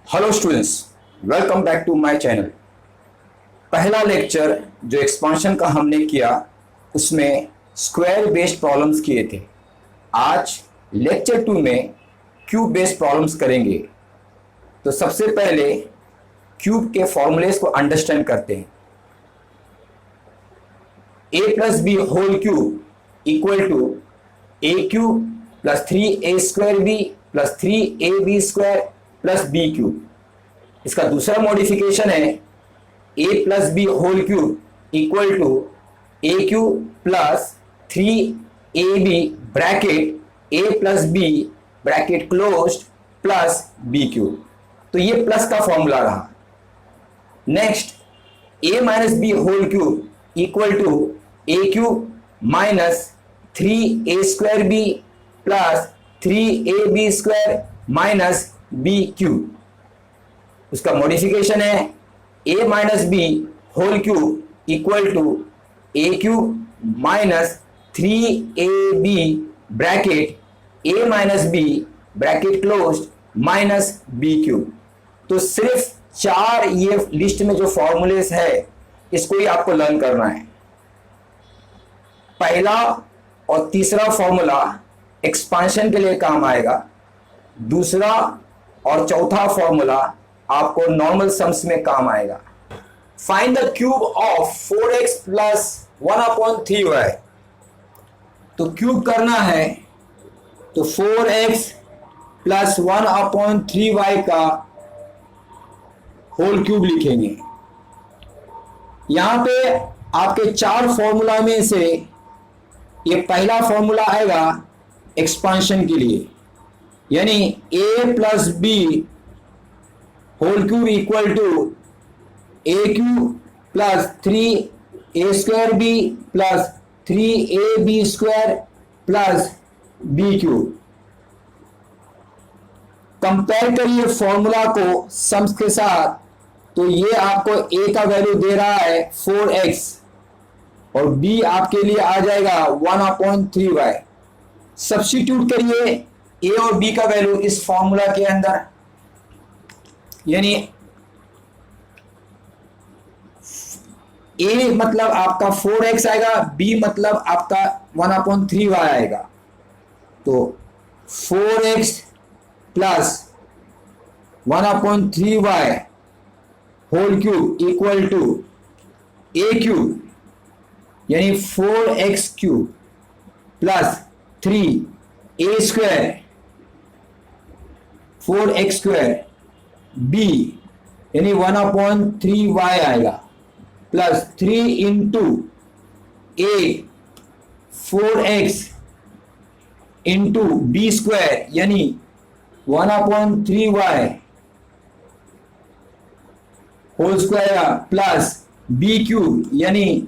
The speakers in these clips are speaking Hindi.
Hello students, welcome back to my channel. पहला लेक्चर जो एक्सपांशन का हमने किया उसमें स्क्वायर बेस्ड प्रॉब्लम्स किए थे। आज लेक्चर 2 में क्यूब बेस्ड प्रॉब्लम्स करेंगे। तो सबसे पहले क्यूब के फॉर्मूलेस को अंडरस्टैंड करते हैं। a plus B whole cube equal to A cube plus 3a² plus 3ab² plus B cube. इसका दूसरा मॉडिफिकेशन है a plus B whole cube equal to A cube plus 3ab bracket a plus B bracket closed plus B cube. तो ये प्लस का फॉर्मूला रहा। Next a minus B whole cube equal to A cube minus 3a² plus 3ab² minus B cube. उसका मॉडिफिकेशन है a minus B whole cube equal to A cube minus 3ab bracket a minus B bracket closed minus B cube. तो सिर्फ 4 ये लिस्ट में जो फॉर्मूलेस है इसको ही आपको लर्न करना है। पहला और तीसरा फॉर्मूला एक्सपांशन के लिए काम आएगा। दूसरा और चौथा फॉर्मूला आपको नॉर्मल सम्स में काम आएगा। Find the cube of 4x plus 1/3y। तो क्यूब करना है तो 4x प्लस 1/3y का होल क्यूब लिखेंगे। यहां पे आपके 4 फॉर्मूला में से ये पहला फॉर्मूला आएगा एक्सपांशन के लिए, यानी a plus B whole cube equal to A cube plus 3a² plus 3ab² plus B cube. Compare करिए फॉर्मूला को सम्स के साथ। तो ये आपको a का वैल्यू दे रहा है 4x और b आपके लिए आ जाएगा 1/3y। सब्स्टिट्यूट करिए a और b का वैल्यू इस फॉर्मूला के अंदर, यानी a मतलब आपका 4x आएगा, b मतलब आपका 1/3y आएगा। तो 4x plus 1/3y whole cube equal to A cube यानी 4x³ plus 3a² 4x² b यानी 1/3y आएगा plus 3 into a 4x into b² यानी 1/3y whole square plus B cube यानी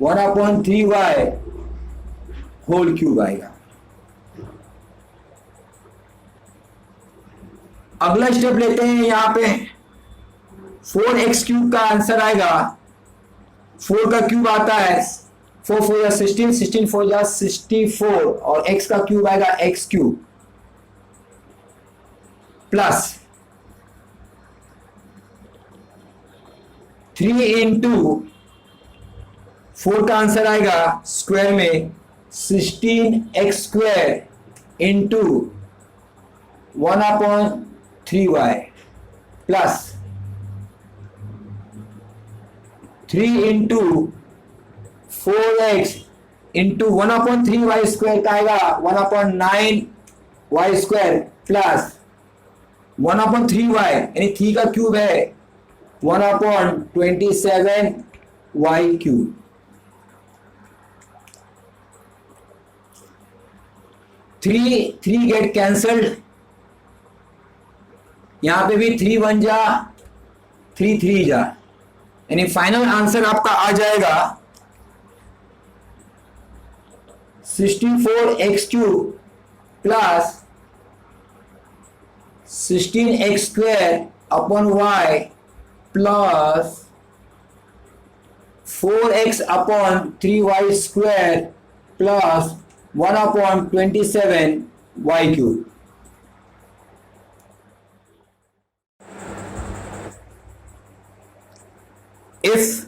1/3y होल क्यूब आएगा। अगला स्टेप लेते हैं। यहां पे 4x³ का आंसर आएगा, 4 का क्यूब आता है 4 4 या 16, 16 4 या 64 और x का क्यूब आएगा x³ प्लस 3 इंटू 4 का आंसर आएगा स्क्वायर में 16x² into 1/3y plus 3 into 4x into 1/3y² का आएगा 1/9y² प्लस 1/3y यानी 3 का क्यूब है 1/27y³। थ्री गेट कैंसल्ड, यहां पे भी 3 1 जा 3 3 जा, यानी फाइनल आंसर आपका आ जाएगा 64x³ plus 16x² plus 4x/3y² plus 1/27y³। if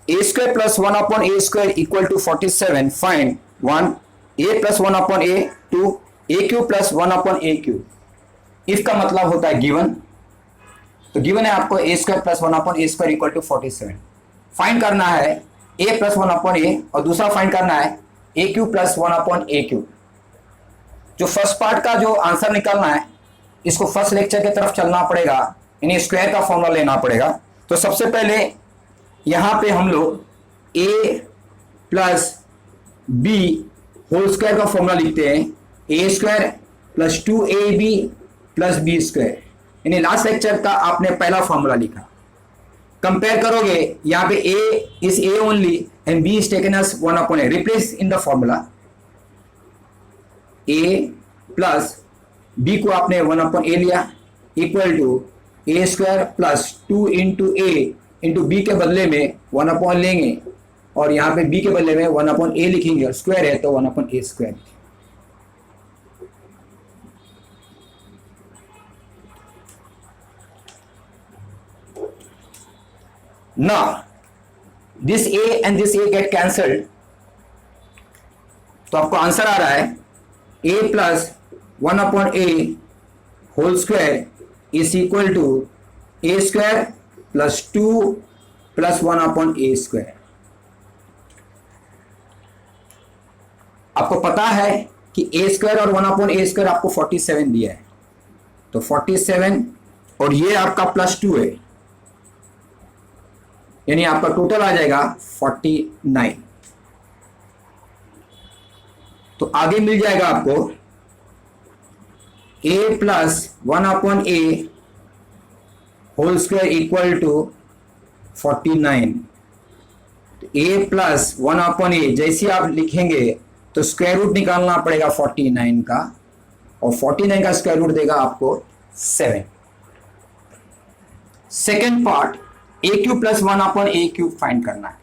a square plus 1 upon a square equal to 47, find 1 a plus 1 upon a, 2 a cube plus 1 upon a cube. if का मतलब होता है गिवन, तो गिवन है आपको a square plus 1 upon a square equal to 47. Find करना है a प्लस 1 upon a और दूसरा फाइंड करना है a cube plus 1 upon a cube. जो फर्स्ट पार्ट का जो आंसर निकालना है इसको फर्स्ट लेक्चर की तरफ चलना पड़ेगा, यानी स्क्वायर का फॉर्मूला लेना पड़ेगा. तो सबसे पहले यहां पे हम लोग a plus b whole square का फॉर्मूला लिखते हैं. a square plus 2ab plus B square, यानी लास्ट लेक्चर का आपने पहला फॉर्मूला लिखा. कंपेयर करोगे यहाँ पे a is a only and b is taken as 1 upon a. Replace in the formula. a plus b को आपने 1 upon a लिया equal to a square plus 2 into a into B के बदले में 1 upon लेंगे और यहाँ पे b के बदले में 1 upon a लिखेंगे और स्क्वायर है तो 1 upon a square. Now this a and this a get cancelled, तो आपको आंसर आ रहा है a plus 1 upon a whole square is equal to a square plus 2 plus 1 upon a square. आपको पता है कि a स्क्वायर और 1 upon a स्क्वायर आपको 47 दिया है, तो 47 और ये आपका प्लस 2 है, यानी आपका टोटल आ जाएगा 49. तो आगे मिल जाएगा आपको a plus 1 upon a whole square equal to 49. a plus 1 upon a जैसे आप लिखेंगे तो स्क्वायर रूट निकालना पड़ेगा 49 का, और 49 का स्क्वायर रूट देगा आपको 7. Second part a cube plus 1 upon a cube find करना है.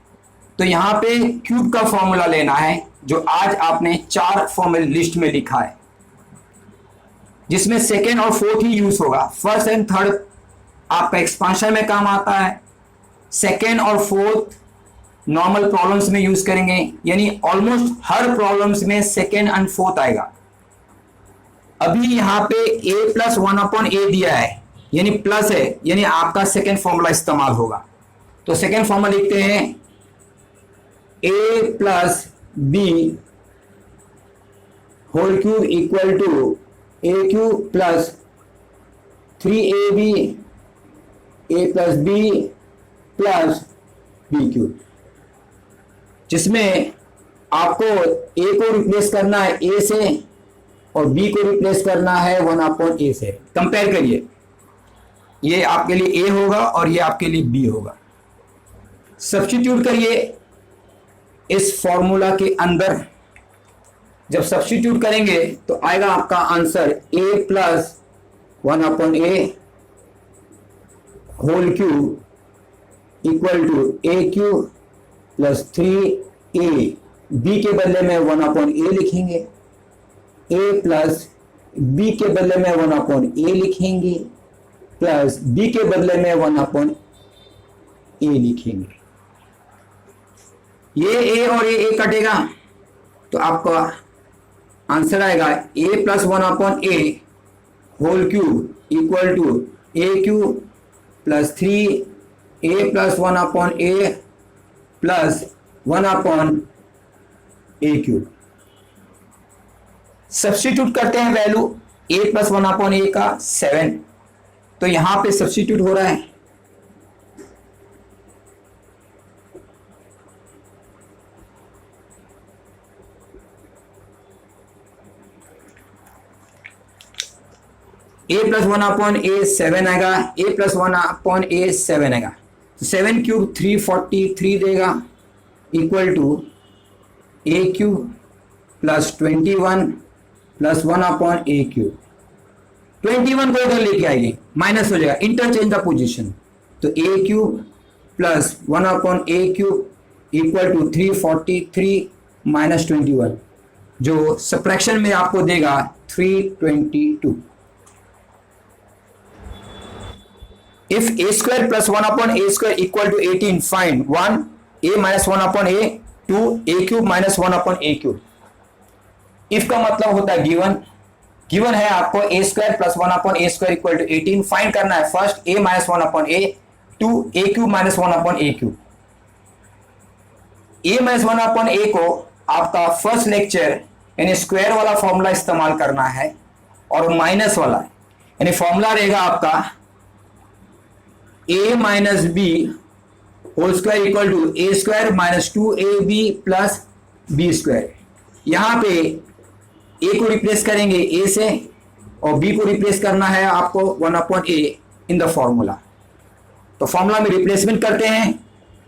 तो यहां पे क्यूब का फॉर्मूला लेना है जो आज आपने 4 फॉर्मूले लिस्ट में लिखा है, जिसमें सेकेंड और फोर्थ ही यूज होगा. फर्स्ट एंड थर्ड आपका एक्सपांशन में काम आता है, सेकेंड और फोर्थ नॉर्मल प्रॉब्लम्स में यूज करेंगे, यानी ऑलमोस्ट हर प्रॉब्लम्स में सेकेंड एंड फोर्थ आएगा. अभी यहाँ पे a प्लस 1 upon a दिया है, यानी प्लस है, यानी आपका सेकेंड फॉर्मूला इस्तेमाल होगा. तो सेकेंड फॉर्मूला लिखते हैं a plus b whole cube equal to a cube plus 3ab a plus b plus b cube, जिसमें आपको a को रिप्लेस करना है a से और b को रिप्लेस करना है 1 upon a से. कंपेयर करिए, ये आपके लिए a होगा और ये आपके लिए b होगा. सब्स्टिट्यूट करिए इस फॉर्मूला के अंदर. जब सब्स्टिट्यूट करेंगे तो आएगा आपका answer a plus 1 upon a whole cube equal to a cube plus 3a, b के बदले में 1 upon a लिखेंगे, a प्लस b के बदले में 1 upon a लिखेंगे प्लस b के बदले में 1 upon a लिखेंगे. ये a और a कटेगा तो आपका आंसर आएगा a plus 1 upon a whole cube equal to a cube plus 3a plus 1 upon a plus 1 upon a cube. Substitute करते हैं value a plus 1 upon a का 7, तो यहां पे सब्स्टिट्यूट हो रहा है a प्लस 1 upon a 7 आएगा, a प्लस 1 upon a 7 आएगा. 7 क्यूब 343 देगा equal to a cube plus 21 plus 1 upon a cube. 21 को इधर लेके आएगी, माइनस हो जाएगा, इंटरचेंज द पोजीशन. तो a cube plus 1 upon a cube equal to 343 minus 21, जो सब्ट्रैक्शन में आपको देगा 322. If A square plus 1 upon A square equal to 18 find 1 A minus 1 upon A 2 A cube minus 1 upon a cube. If का मतलब होता है गिवन है आपको a square plus 1 upon A square equal to 18 find करना है first a minus 1 upon A 2 A cube minus 1 upon a cube. A minus 1 upon a को आपका फर्स्ट लेक्चर यानी स्क्वायर वाला फॉर्मूला इस्तेमाल करना है और माइनस वाला यानी फॉर्मूला रहेगा आपका a minus B whole square equal to A square minus 2ab plus B square. यहां पे a को रिप्लेस करेंगे a से और b को रिप्लेस करना है आपको 1 upon a in the formula. तो फॉर्मूला में रिप्लेसमेंट करते हैं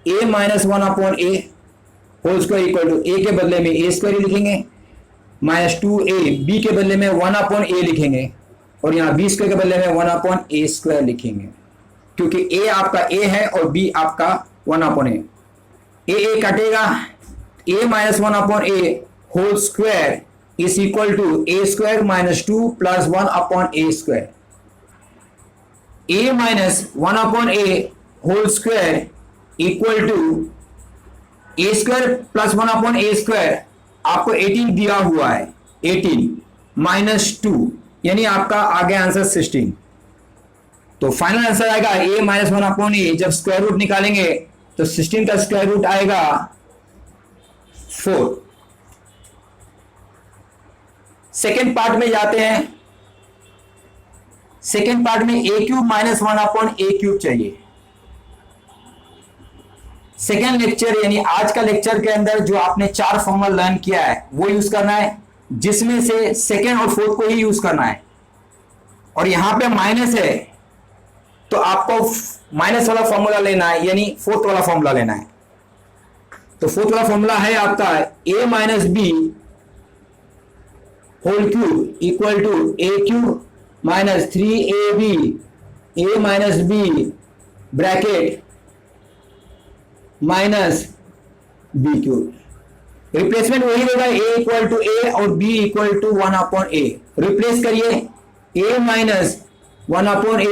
a minus 1 upon a whole square equal to a के बदले में a स्क्वायर लिखेंगे माइनस 2a b के बदले में 1 अपॉन a लिखेंगे और यहाँ b स्क्वायर के बदले में 1 अपॉन a स्क्वायर लिखेंगे क्योंकि a आपका a है और b आपका 1 अपॉन a कटेगा a minus 1 upon a whole square is equal to a square minus 2 plus 1 upon a square. a minus 1 upon a whole square equal to a square plus 1 upon a square आपको 18 दिया हुआ है 18 माइनस 2 यानी आपका आ गया आंसर 16। तो फाइनल आंसर आएगा a माइनस 1 अपॉन a जब स्क्वायर रूट निकालेंगे तो 16 का स्क्वायर रूट आएगा 4। सेकेंड पार्ट में जाते हैं। सेकेंड पार्ट में a cube minus 1 upon a cube चाहिए। सेकेंड लेक्चर यानी आज का लेक्चर के अंदर जो आपने 4 फॉर्मूला लर्न किया है वो यूज करना है जिसमें से सेकेंड और फोर्थ को ही यूज करना है और यहां पे माइनस है तो आपको माइनस वाला फॉर्मूला लेना है यानी फोर्थ वाला फॉर्मूला लेना है। तो फोर्थ वाला फॉर्मूला है आपका a minus B whole cube equal to a cube minus 3ab a minus B bracket minus B cube. Replacement वही होगा a इक्वल टू a और b equal to 1 upon a। Replace करिए a minus 1 upon a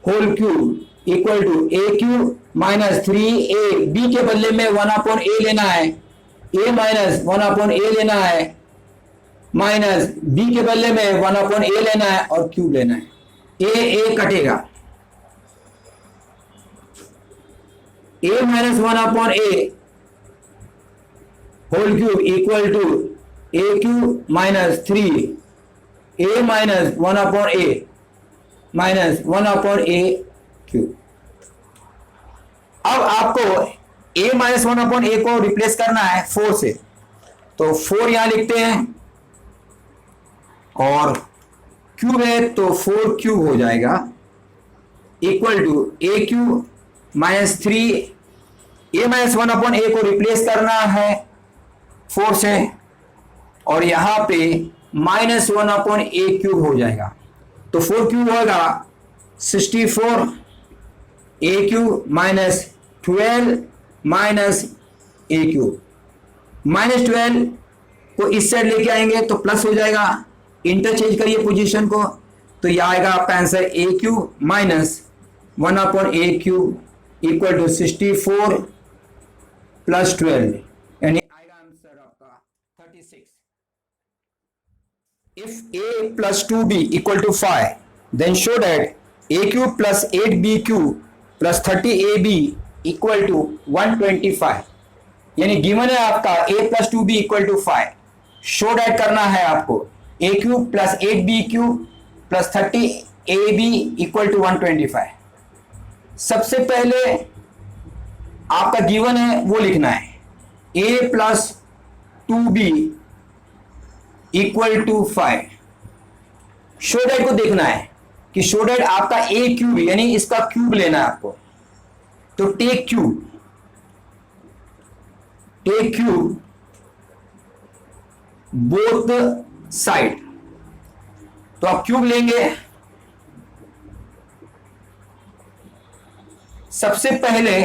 whole cube equal to a cube minus 3a b के बदले में 1 अपॉन a लेना है a माइनस 1 अपॉन a लेना है माइनस b के बदले में 1 अपॉन a लेना है और क्यूब लेना है। a कटेगा a minus 1 upon a whole cube equal to a cube minus 3 a minus 1 upon a minus 1 upon a cube. अब आपको a माइनस 1 अपॉन a को रिप्लेस करना है 4 से तो 4 यहां लिखते हैं और क्यूब है तो 4 क्यूब हो जाएगा equal to a cube minus 3 a minus 1 upon a को रिप्लेस करना है 4 से और यहां पे माइनस 1 अपॉन a क्यूब हो जाएगा तो 4 क्यूब होगा 64 a cube minus 12 minus a cube. Minus 12 को इस साइड लेके आएंगे तो प्लस हो जाएगा। इंटरचेंज करिए पोजीशन को तो यह आएगा आपका answer a cube minus 1 upon a cube equal to 64 plus 12 यानी आएगा आंसर आपका 36। If a plus 2b equal to 5, then show that a cube plus 8b cube plus 30ab equal to 125। यानी गिवन है आपका a plus 2b equal to 5, show that करना है आपको a cube plus 8b cube plus 30ab equal to 125। सबसे पहले आपका गिवन है वो लिखना है a plus 2b equal to 5। Show that को देखना है कि शो डैट आपका a क्यूब यानी इसका क्यूब लेना है आपको तो टेक क्यूब बोथ साइड तो आप क्यूब लेंगे। सबसे पहले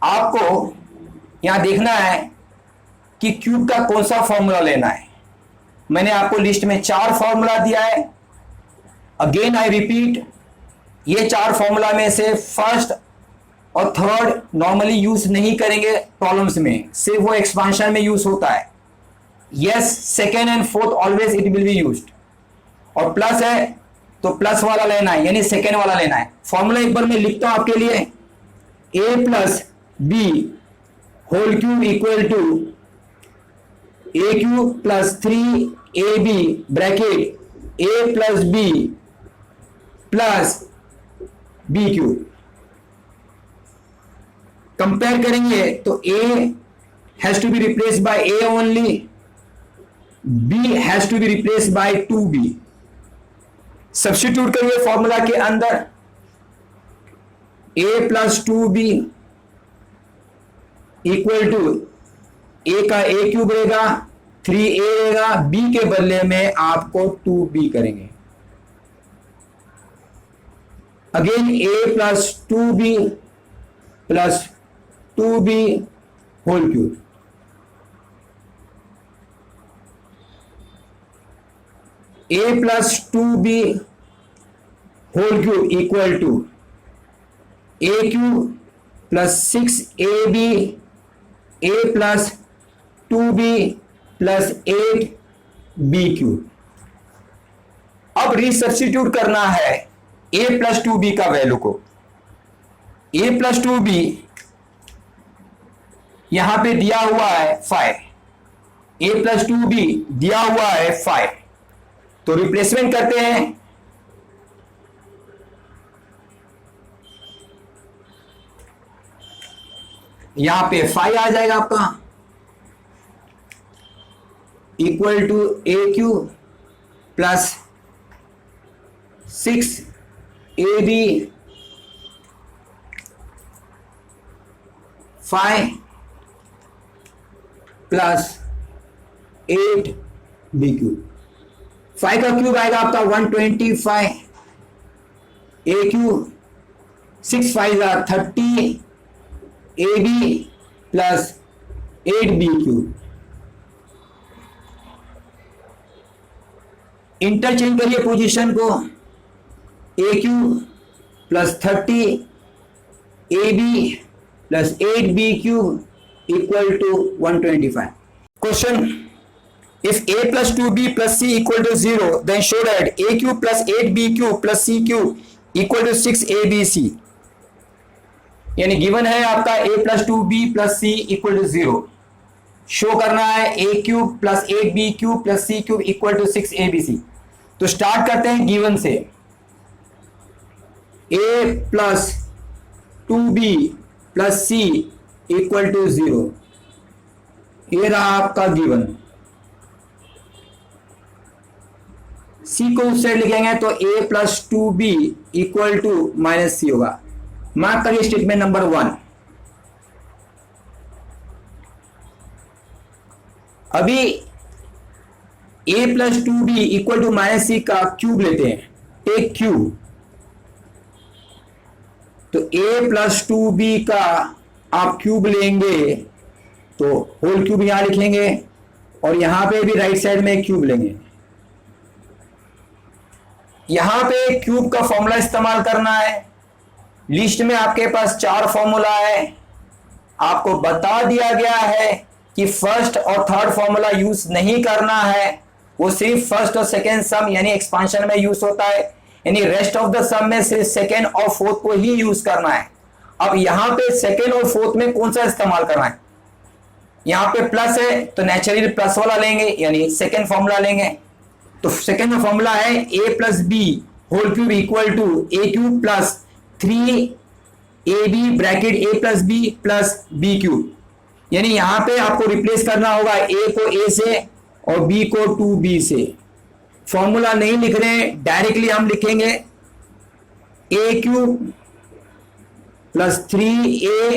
आपको यहां देखना है कि क्यूब का कौन सा फॉर्मूला लेना है। मैंने आपको लिस्ट में 4 फॉर्मूला दिया है। अगेन आई रिपीट ये चार फॉर्मूला में से फर्स्ट और थर्ड नॉर्मली यूज नहीं करेंगे प्रॉब्लम्स में, सिर्फ वो एक्सपांशन में यूज होता है। Yes, second and fourth always it will be used. और प्लस है तो प्लस वाला लेना है, यानी सेकेंड वाला लेना है। फॉर्मूला एक बार मैं लिखता हूं आपके लिए, a plus B whole cube equal to A cube plus 3ab bracket a plus B plus B cube. Compare करेंगे तो a has to be replaced by a only, b has to be replaced by 2b। Substitute करिए फॉर्मूला के अंदर, a plus 2b equal to a का a क्यूब रहेगा, 3a रहेगा, b के बदले में आपको 2b करेंगे। Again a plus 2b plus 2b whole cube. a plus 2b whole cube equal to a cube plus 6ab a plus 2b plus 8b cube. अब रिसब्स्टिट्यूट करना है a प्लस 2b का वैल्यू को। a प्लस 2b यहां पे दिया हुआ है 5, a प्लस 2b दिया हुआ है 5, तो रिप्लेसमेंट करते हैं। यहां पे 5 आ जाएगा आपका equal to A cube plus 6ab 5 plus 8b cube. 5 का क्यूब आएगा आपका 125, a cube 6 5 30 ab plus 8b cube. Interchange करिए पोजीशन को, a cube plus 30 ab plus 8b cube equal to 125। Question, if a plus 2b plus c equal to 0, then show that a cube plus 8b cube plus c cube equal to 6abc। यानी गिवन है आपका a plus 2b plus c equal to 0, show करना है a cube plus 8b cube plus c cube equal to 6abc। तो स्टार्ट करते हैं गिवन से, a plus 2b plus c equal to 0, ये रहा आपका गिवन। c को उस साइड लिखेंगे तो a plus 2b equal to minus c होगा। मार्क करिए स्टेटमेंट नंबर 1। अभी a plus 2b equal to minus c का क्यूब लेते हैं, टेक क्यूब। तो a प्लस 2b का आप क्यूब लेंगे तो होल क्यूब यहां लिखेंगे और यहां पे भी राइट साइड में क्यूब लेंगे। यहां पे क्यूब का फॉर्मूला इस्तेमाल करना है। लिस्ट में आपके पास 4 फॉर्मूला है, आपको बता दिया गया है कि फर्स्ट और थर्ड फॉर्मूला यूज नहीं करना है, वो सिर्फ फर्स्ट और सेकेंड सम यानी एक्सपांशन में यूज होता है, यानी रेस्ट ऑफ द सम में सिर्फ सेकेंड और फोर्थ को ही यूज करना है। अब यहां पे सेकेंड और फोर्थ में कौन सा इस्तेमाल करना है, यहां पे प्लस है तो नेचुरली प्लस वाला लेंगे यानी सेकेंड फॉर्मूला लेंगे। तो सेकेंड फॉर्मूला है a plus B whole cube equal to A cube plus 3ab bracket a plus B plus B cube. यानी यहां पे आपको रिप्लेस करना होगा a को a से और b को 2b से। फॉर्मूला नहीं लिख रहे हैं, डायरेक्टली हम लिखेंगे a cube plus 3a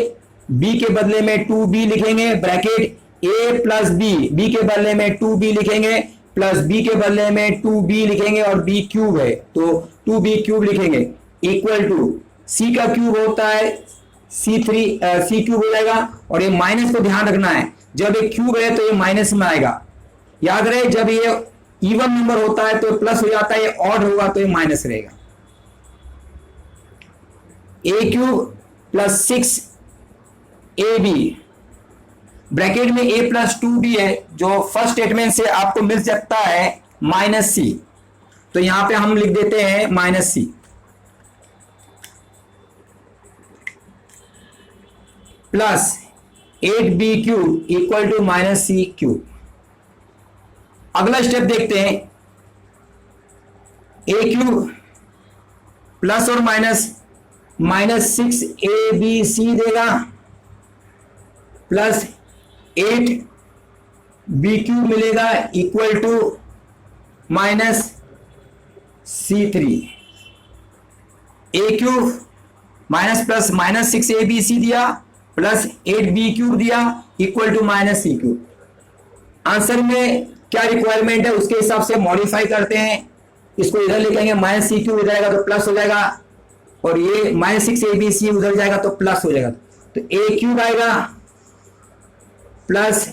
b के बदले में 2b लिखेंगे ब्रैकेट a प्लस b के बदले में 2b लिखेंगे प्लस b के बदले में 2b लिखेंगे और b क्यूब है तो 2b क्यूब लिखेंगे इक्वल टू c का क्यूब होता है c क्यूब हो जाएगा। और ये माइनस को ध्यान रखना है, जब ये क्यूब है तो ये माइनस में आएगा। याद रहे जब ये इवन नंबर होता है तो प्लस हो जाता है, ये ऑड होगा तो ये माइनस रहेगा। ए क्यूब प्लस 6ab, ब्रैकेट में a प्लस 2b है, जो फर्स्ट स्टेटमेंट से आपको मिल सकता है माइनस सी, तो यहां पे हम लिख देते हैं minus C, plus 8b cube equal to minus C cube. अगला स्टेप देखते हैं, ए क्यूब प्लस और माइनस 6abc देगा, प्लस 8b क्यूब मिलेगा equal to minus C3। A cube minus plus minus 6abc दिया, प्लस 8b क्यूब दिया equal to minus C cube. Answer में क्या रिक्वायरमेंट है उसके हिसाब से मॉडिफाई करते हैं, इसको इधर लेके आएंगे, माइनस सी क्यूब हो जाएगा तो प्लस हो जाएगा, और ये माइनस 6abc उधर जाएगा तो प्लस हो जाएगा, तो ए क्यूब आएगा प्लस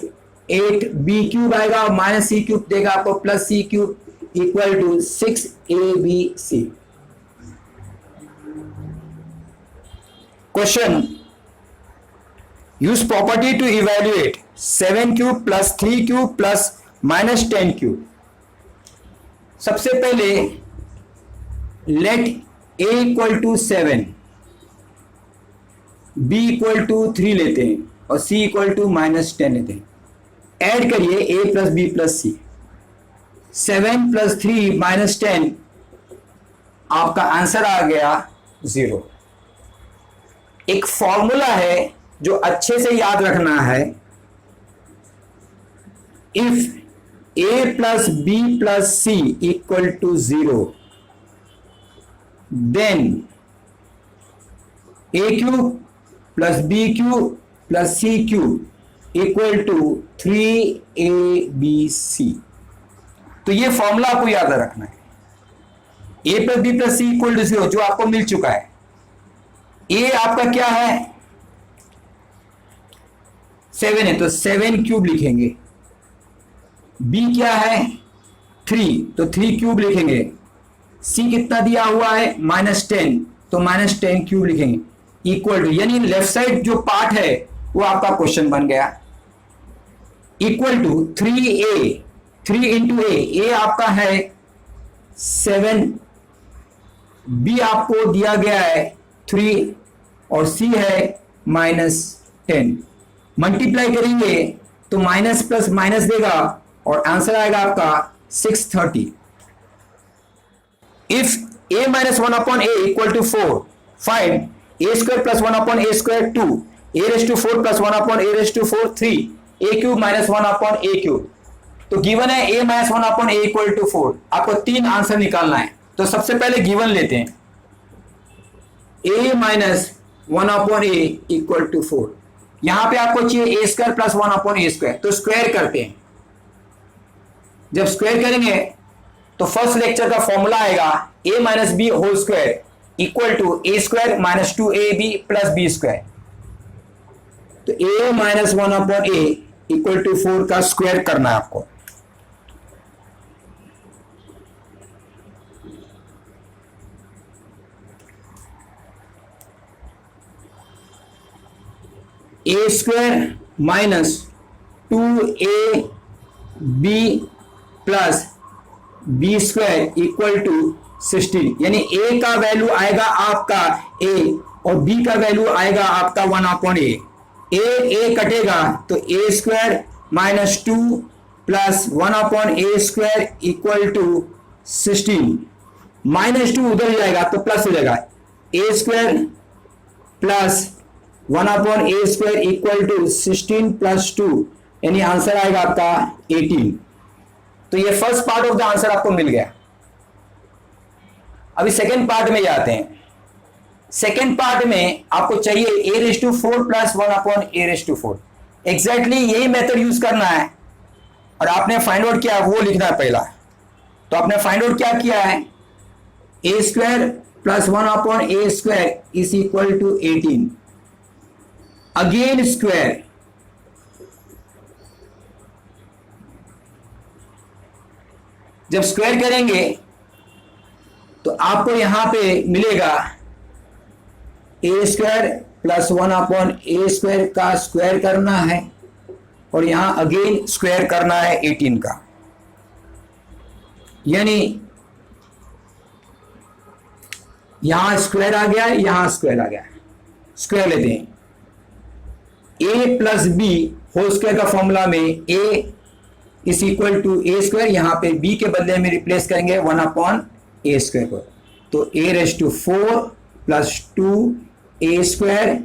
8b क्यूब आएगा, और माइनस सी क्यूब देगा आपको plus C cube equal to 6abc। Question, use property to evaluate 7 cube plus 3 cube plus minus 10 cube. सबसे पहले let a equal to 7, b equal to 3 लेते हैं और c इक्वल टू माइनस 10 लेते हैं। ऐड करिए a plus B plus C, 7 plus 3 minus 10, आपका आंसर आ गया 0। एक फॉर्मूला है जो अच्छे से याद रखना है, if a plus B plus C equal to 0 then a cube plus b cube plus c cube equal to 3abc। तो ये फॉर्मूला आपको याद रखना है, a plus B plus C equal to 0 जो आपको मिल चुका है। a आपका क्या है 7 है तो 7 क्यूब लिखेंगे, b क्या है 3 तो 3 क्यूब लिखेंगे, c कितना दिया हुआ है माइनस 10 तो माइनस 10 क्यूब लिखेंगे इक्वल टू, यानी लेफ्ट साइड जो पार्ट है वो आपका क्वेश्चन बन गया, इक्वल टू 3a, 3 इंटू ए आपका है 7, b आपको दिया गया है 3 और c है माइनस 10। मल्टीप्लाई करेंगे तो माइनस प्लस माइनस देगा और आंसर आएगा आपका 630। If a minus 1 upon a equal to 4, find a square plus 1 upon a square 2, a raise to 4 plus 1 upon a raise to 4 3, a cube minus 1 upon a cube. तो गिवन है a minus 1 upon a equal to 4, आपको 3 आंसर निकालना है। तो सबसे पहले गिवन लेते हैं, a minus 1 upon a equal to 4, यहां पे आपको चाहिए a square plus 1 upon a square, तो स्क्वायर करते हैं। जब स्क्वायर करेंगे तो फर्स्ट लेक्चर का फॉर्मूला आएगा a minus B whole square equal to a square minus 2ab plus B square. तो a minus 1 upon a equal to 4 का स्क्वायर करना है आपको। a square minus 2ab plus B square equal to 16, यानी a का वैल्यू आएगा आपका a और b का वैल्यू आएगा आपका 1 अपॉन a। a कटेगा तो a square minus 2 plus 1 upon a square equal to 16, minus 2 उधर जाएगा तो प्लस हो जाएगा, a square plus 1 upon a square equal to 16 plus 2, यानी आंसर आएगा आपका 18। तो ये first part of the answer आपको मिल गया। अभी सेकेंड पार्ट में जाते हैं। सेकेंड पार्ट में आपको चाहिए a raise to 4 plus 1 upon a raise to 4। Exactly यही मेथड यूज करना है और आपने फाइंड आउट किया वो लिखना है पहला। तो आपने फाइंड आउट क्या किया है, a square plus 1 upon a square is equal to 18, again square, जब स्क्वायर करेंगे तो आपको यहां पे मिलेगा ए स्क्वायर प्लस 1/a² का स्क्वायर करना है और यहां अगेन स्क्वायर करना है 18 का, यानी यहां स्क्वायर आ गया, यहां स्क्वायर आ गया, स्क्वायर लेते हैं। a plus B whole square का फॉर्मूला में a is equal to A square, यहां पे b के बदले में रिप्लेस करेंगे 1/a² को, तो a⁴ plus 2a²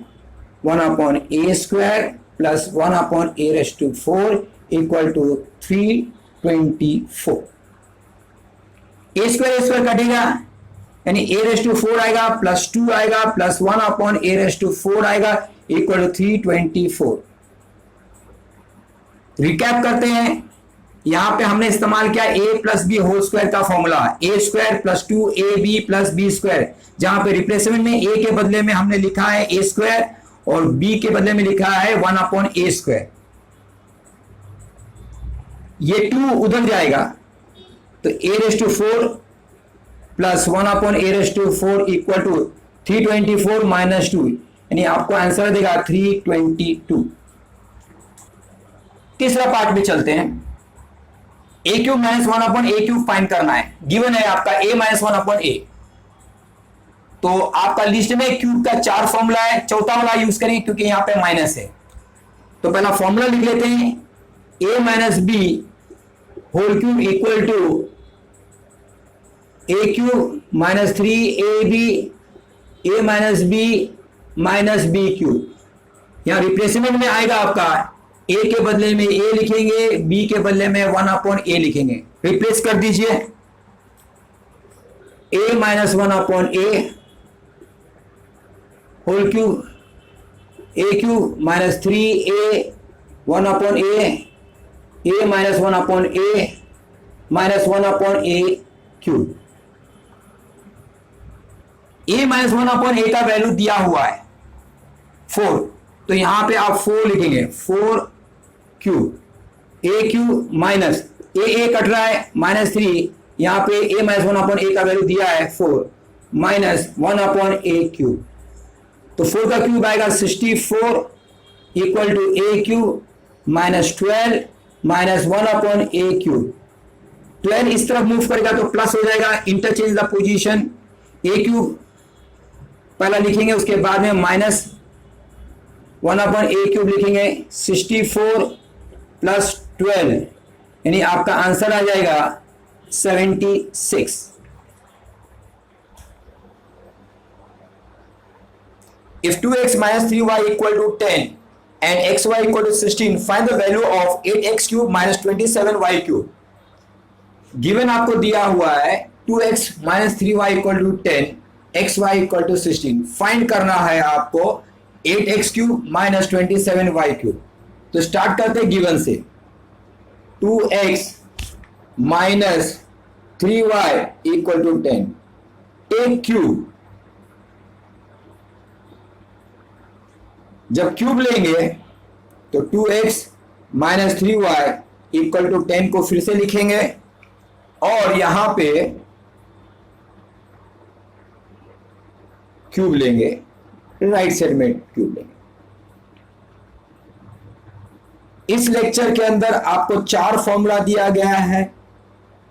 1/a² plus 1/a⁴ equal to 324। a square कटेगा, यानी a⁴ आएगा प्लस 2 आएगा प्लस 1/a⁴ आएगा इक्वल टू 324। रिकैप करते हैं, यहां पे हमने इस्तेमाल किया a plus B whole square का formula, a² plus 2ab plus b², जहां पे रिप्लेसमेंट में a के बदले में हमने लिखा है a² और b के बदले में लिखा है 1/a²। ये 2 उधर जाएगा तो a⁴ plus 1/a⁴ equal to 324 minus 2, यानी आपको आंसर देगा 322। तीसरा पार्ट में चलते हैं। a³ माइनस 1/a³ फाइंड करना है, गिवन है आपका a माइनस 1/a। तो आपका लिस्ट में क्यूब का 4 फॉर्मूला है, चौथा वाला यूज करेंगे क्योंकि यहां पे माइनस है। तो पहला फॉर्मूला लिख लेते हैं, a minus B whole cube equal to a³ minus 3ab a minus B minus b³। यहां रिप्लेसमेंट में आएगा आपका a के बदले में a लिखेंगे, b के बदले में 1/a लिखेंगे, रिप्लेस कर दीजिए। a minus 1/a whole cube a³ minus 3a 1/a a minus 1/a minus 1/a³। a minus 1/a का वैल्यू दिया हुआ है 4, तो यहां पे आप 4 लिखेंगे, 4³ a³ माइनस a कट रहा है माइनस 3, यहां पे a माइनस 1/a का वैल्यू दिया है 4 माइनस 1/a³। तो 4 का क्यूब आएगा 64 equal to a³ minus 12 minus 1/a³। 12 इस तरफ मूव करेगा तो प्लस हो जाएगा, इंटरचेंज द पोजीशन, a³ पहला लिखेंगे उसके बाद में माइनस 1/a³ लिखेंगे, 64 प्लस 12, यानी आपका आंसर आ जाएगा 76। If 2x minus 3y equal to 10 and xy equal to 16, find the value of 8x³ minus 27y³। Given आपको दिया हुआ है 2x minus 3y equal to 10, xy equal to 16, find करना है आपको 8x³ minus 27y³। तो स्टार्ट करते हैं गिवन से, 2x minus 3y equal to 10, take cube, जब क्यूब लेंगे तो 2x minus 3y equal to 10 को फिर से लिखेंगे और यहां पे क्यूब लेंगे, राइट साइड में क्यूब लेंगे। इस लेक्चर के अंदर आपको 4 फॉर्मूला दिया गया है।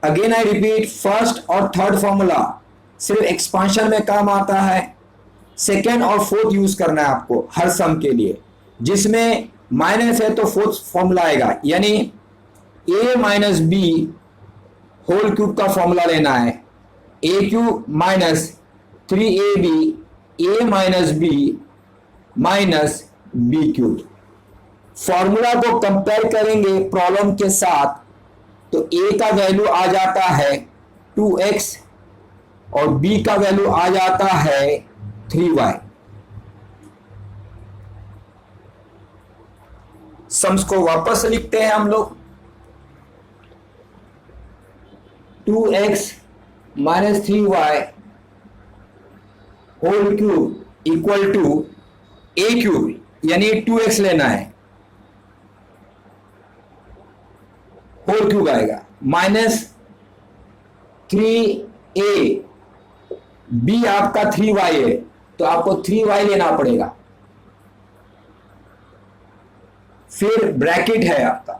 अगेन आई रिपीट, फर्स्ट और थर्ड फॉर्मूला सिर्फ एक्सपांशन में काम आता है, सेकेंड और फोर्थ यूज करना है आपको हर सम के लिए। जिसमें माइनस है तो फोर्थ फॉर्मूला आएगा, यानी a minus B whole cube का फॉर्मूला लेना है, a³ minus 3ab a minus B minus b³। Formula को कंपेयर करेंगे प्रॉब्लम के साथ तो a का वैल्यू आ जाता है 2x और b का वैल्यू आ जाता है 3y। सम्स को वापस लिखते हैं हम लोग, 2x minus 3y whole cube equal to a³ यानी 2x लेना है, होल क्यूब आएगा, माइनस 3a, b आपका 3y है, तो आपको 3y लेना पड़ेगा। फिर ब्रैकेट है आपका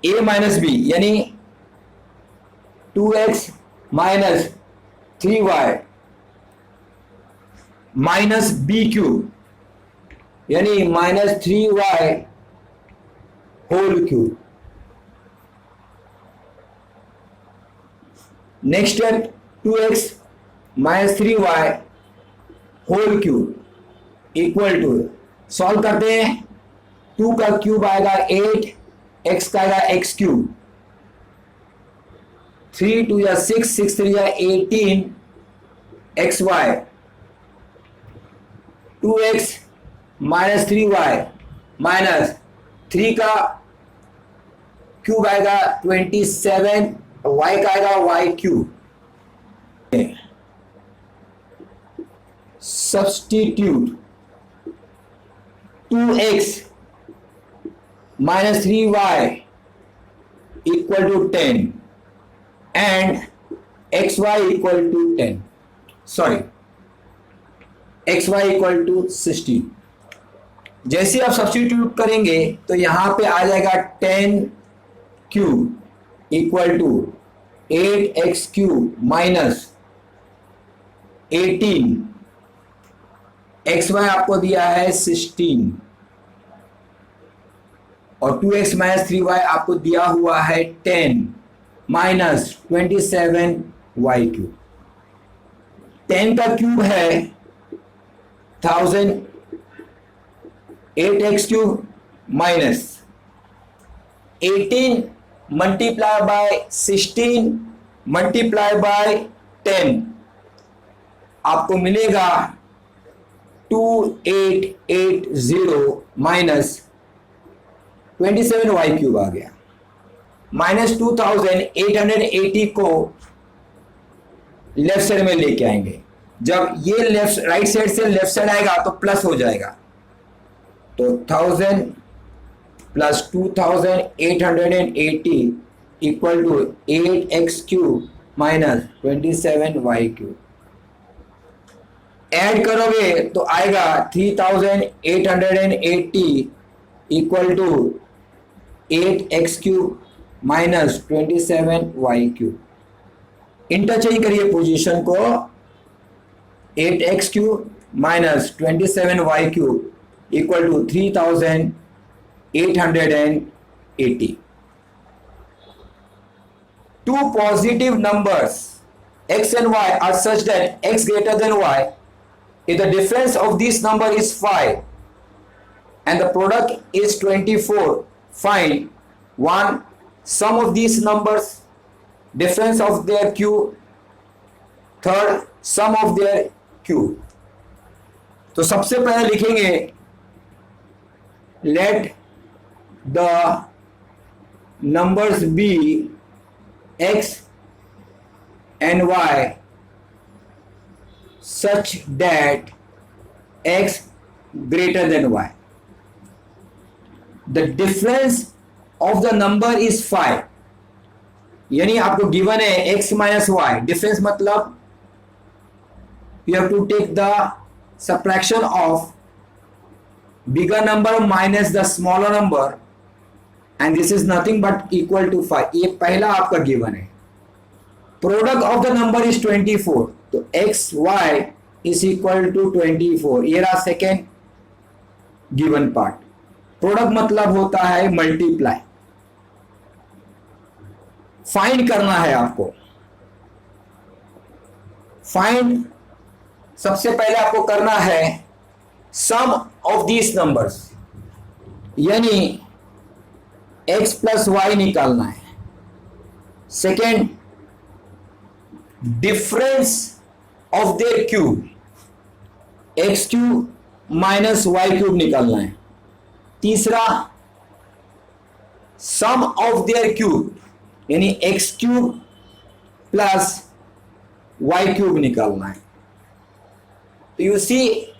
a माइनस बी, यानी 2x minus 3y minus B cube, यानी minus 3y whole cube. Next है 2x minus 3y whole cube equal to, solve करते हैं, 2 का क्यूब आएगा 8, x का आएगा x क्यूब, 3 2 या 6, 6 3 या 18 xy, 2x minus 3y minus 3 का क्यूब आएगा 27, y का आएगा y cube. Substitute 2x minus 3y equal to 10 and xy equal to 10, sorry xy equal to 16। जैसे आप सब्स्टिट्यूट करेंगे तो यहां पे आ जाएगा 10 cube equal to 8x cube minus 18, xy आपको दिया है 16 और 2x माइनस 3y आपको दिया हुआ है 10 माइनस 27y क्यूब। 10 का क्यूब है 1000, 8x cube minus 18 multiply by 16 multiply by 10 आपको मिलेगा 2880 माइनस 27y क्यूब आ गया। माइनस 2880 को लेफ्ट साइड में लेके आएंगे, जब ये लेफ्ट राइट साइड से लेफ्ट साइड आएगा तो प्लस हो जाएगा, तो 1000 plus 2880 equal to 8x cube minus 27y cube. Add करोगे तो आएगा 3880 equal to 8x cube minus 27y cube. Interchange करिए पोजीशन को, 8x cube minus 27y cube equal to 3880। Two positive numbers x and y are such that x greater than y if the difference of this number is 5 and the product is 24. Find 1. Sum of these numbers, difference of their cube. Third, sum of their cube. तो सबसे पहले लिखेंगे let the numbers be x and y such that x greater than y. The difference of the number is 5, यानी आपको गिवन है x माइनस y, डिफरेंस मतलब you have to take the subtraction of bigger number minus the smaller number and this is nothing but equal to 5. ये पहला आपका गिवन है। Product of the number is 24, तो X Y is equal to 24, ये रहा सेकेंड गिवन पार्ट। प्रोडक्ट मतलब होता है मल्टीप्लाई। फाइंड करना है आपको। फाइंड सबसे पहले आपको करना है सम ऑफ दीज नंबर्स, यानी x प्लस वाई निकालना है। Second, difference of their cube, X cube minus Y cube निकालना है। तीसरा, सम ऑफ देयर क्यूब यानी X cube plus Y cube निकालना है। तो you see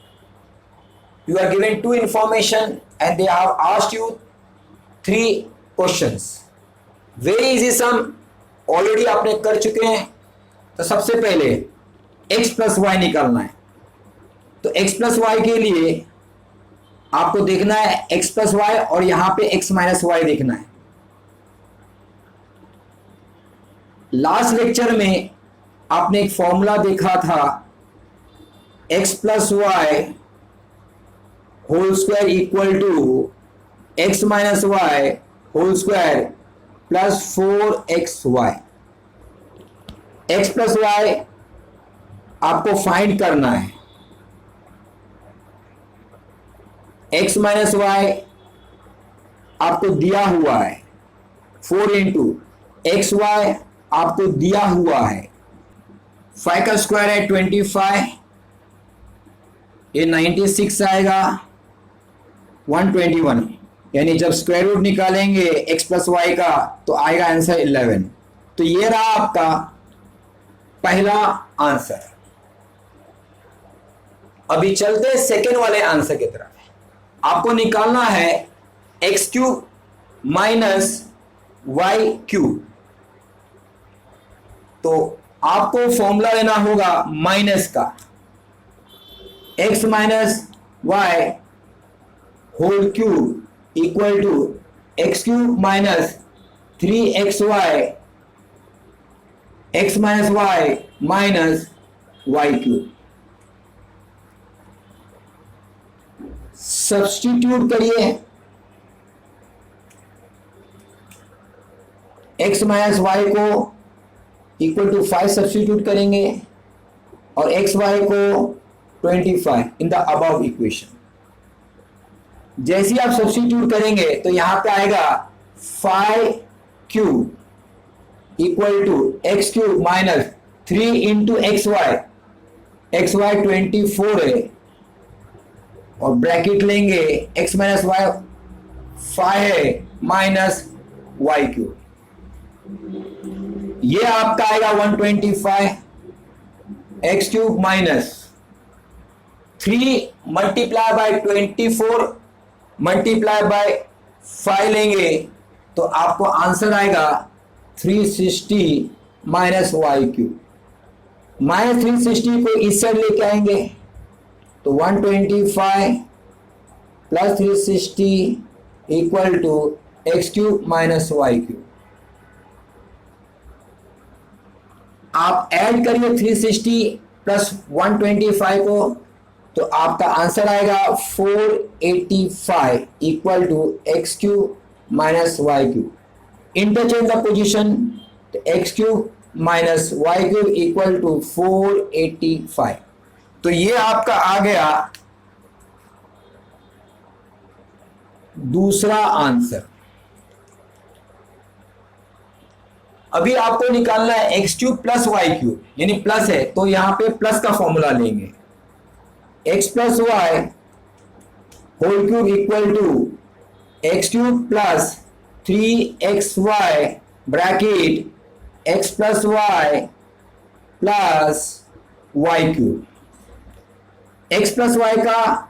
you are given two information and they have asked you 3 questions. Very easy sum already आपने कर चुके हैं। तो सबसे पहले x प्लस वाई निकालना है। तो x प्लस वाई के लिए आपको देखना है x प्लस वाई और यहां पे x माइनस वाई देखना है। लास्ट लेक्चर में आपने एक फॉर्मूला देखा था x plus Y whole square equal to x minus Y whole square plus 4xy। x plus Y आपको फाइंड करना है, x माइनस वाई आपको दिया हुआ है 4 इंटू एक्स वाई आपको दिया हुआ है 5 का स्क्वायर है 25, ये 96 आएगा 121, यानी जब स्क्वायर रूट निकालेंगे x प्लस वाई का तो आएगा आंसर 11। तो ये रहा आपका पहला आंसर। अभी चलते हैं सेकेंड वाले आंसर की तरफ। आपको निकालना है X cube minus Y cube. तो आपको फॉर्मूला लेना होगा माइनस का, X minus Y whole cube equal to X cube minus 3xy X minus Y minus Y cube. Substitute करिए, एक्स माइनस वाई को इक्वल टू 5 सब्स्टिट्यूट करेंगे और एक्स वाई को 25 इन द अबव इक्वेशन। जैसे ही आप सब्स्टिट्यूट करेंगे तो यहां पे आएगा 5 cube equal to X cube minus 3 into X Y 24 है और ब्रैकेट लेंगे x माइनस वाई 5 है माइनस वाई क्यूब। ये आपका आएगा 125 x cube minus 3 multiply by 24 multiply by 5 लेंगे तो आपको आंसर आएगा 360 माइनस वाई क्यूब। माइनस 360 को इस साइड लेके आएंगे तो 125 plus 360 equal to X cube minus Y cube. आप ऐड करिए 360 प्लस 125 को तो आपका आंसर आएगा 485 equal to X cube minus Y cube. Interchange the position, X cube minus Y cube equal to 485। तो ये आपका आ गया दूसरा आंसर। अभी आपको निकालना है X cube plus Y cube, यानी प्लस है तो यहां पे प्लस का फॉर्मूला लेंगे, X plus Y whole cube equal to X cube plus 3xy bracket X plus Y plus Y cube. X plus Y का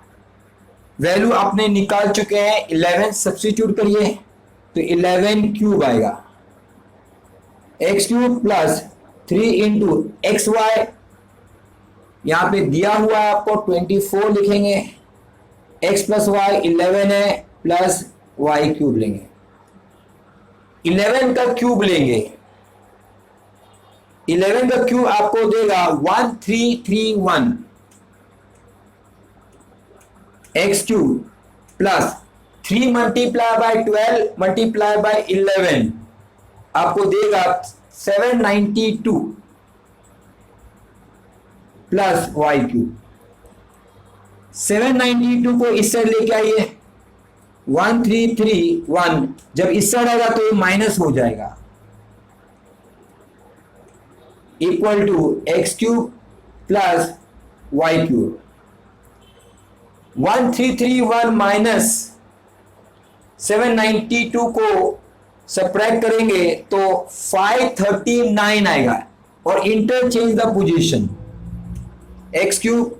वैल्यू आपने निकाल चुके हैं 11, सब्स्टिट्यूट करिए तो 11 क्यूब आएगा। X cube plus 3 into X Y यहां पे दिया हुआ है आपको 24 लिखेंगे, एक्स प्लस वाई 11 है प्लस वाई क्यूब लेंगे, 11 का क्यूब लेंगे, 11 का क्यूब आपको देगा 1331 x cube plus 3 multiply by 12 multiply by 11 आपको देगा 792 प्लस वाई क्यूब। 792 को इस साइड लेके आइए, 1331 जब इस साइड आएगा तो ये माइनस हो जाएगा equal to X cube plus Y cube. 1331 minus 792 को सब्ट्रैक्ट करेंगे तो 539 आएगा और interchange the position, X cube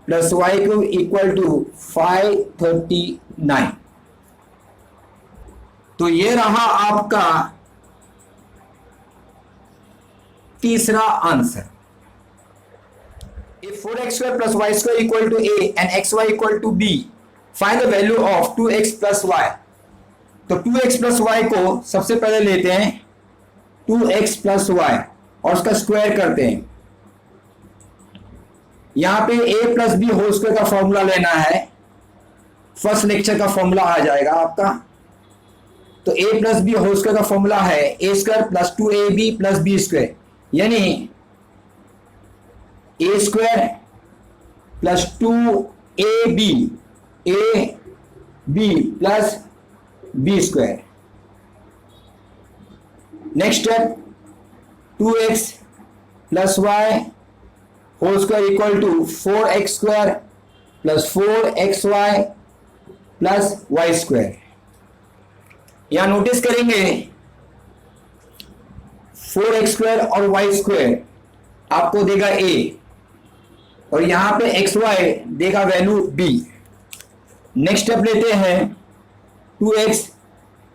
plus Y cube equal to 539। तो ये रहा आपका तीसरा आंसर। If 4x square plus y square equal to a and xy equal to b, find the value of 2x plus y. तो 2x plus y को सबसे पहले लेते हैं 2x plus y और उसका स्क्वायर करते हैं। यहां पे a plus B whole square का फॉर्मूला लेना है, फर्स्ट लेक्चर का फॉर्मूला आ जाएगा आपका। तो a plus B whole square का फॉर्मूला है a square plus 2ab plus B square, यानी a square plus 2ab plus B square. Next step 2x plus Y whole square equal to 4x square plus 4xy plus Y square. यहां नोटिस करेंगे 4x स्क्वायर और वाई स्क्वायर आपको देगा a और यहां पे xy देगा वैल्यू b। नेक्स्ट स्टेप लेते हैं 2x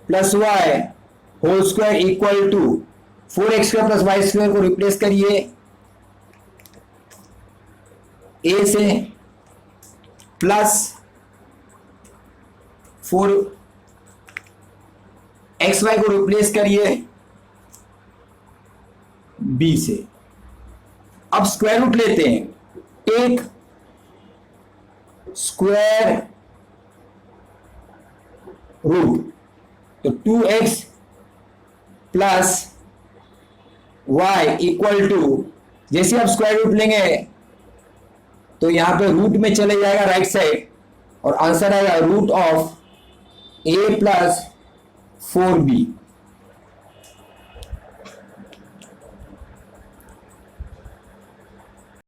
plus Y whole square equal to 4x square plus Y square को रिप्लेस करिए a से प्लस 4xy को रिप्लेस करिए b से। अब स्क्वायर रूट लेते हैं, टेक स्क्वायर रूट, तो 2x plus Y equal to, जैसे आप स्क्वायर रूट लेंगे तो यहां पे रूट में चले जाएगा राइट साइड और आंसर आएगा root of a plus 4b।